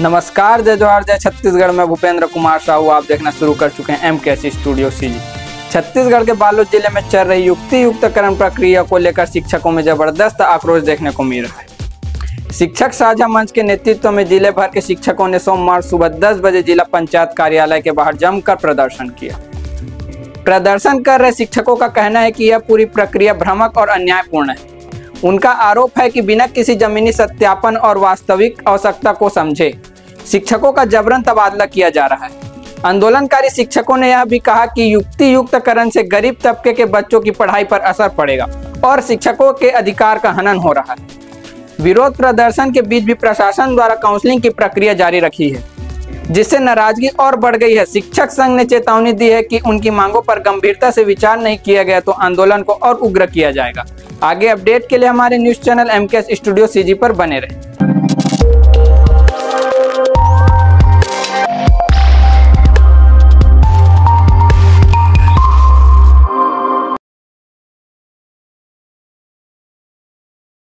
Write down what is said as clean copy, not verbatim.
नमस्कार, जय जोहार, जय छत्तीसगढ़ में भूपेंद्र कुमार साहू आप देखना शुरू कर चुके हैं MKS स्टूडियो सीजी। छत्तीसगढ़ के बालोद जिले में चल रही युक्ति युक्तकरण प्रक्रिया को लेकर शिक्षकों में जबरदस्त आक्रोश देखने को मिल रहा है। शिक्षक साझा मंच के नेतृत्व में जिले भर के शिक्षकों ने सोमवार सुबह 10 बजे जिला पंचायत कार्यालय के बाहर जमकर प्रदर्शन किया। प्रदर्शन कर रहे शिक्षकों का कहना है कि यह पूरी प्रक्रिया भ्रामक और अन्यायपूर्ण है। उनका आरोप है कि बिना किसी जमीनी सत्यापन और वास्तविक आवश्यकता को समझे शिक्षकों का जबरन तबादला किया जा रहा है। आंदोलनकारी शिक्षकों ने यह भी कहा कि युक्ति युक्तकरण से गरीब तबके के बच्चों की पढ़ाई पर असर पड़ेगा और शिक्षकों के अधिकार का हनन हो रहा है। विरोध प्रदर्शन के बीच भी प्रशासन द्वारा काउंसलिंग की प्रक्रिया जारी रखी है, जिससे नाराजगी और बढ़ गई है। शिक्षक संघ ने चेतावनी दी है कि उनकी मांगों पर गंभीरता से विचार नहीं किया गया तो आंदोलन को और उग्र किया जाएगा। आगे अपडेट के लिए हमारे news channel MKS studio CG पर बने रहें।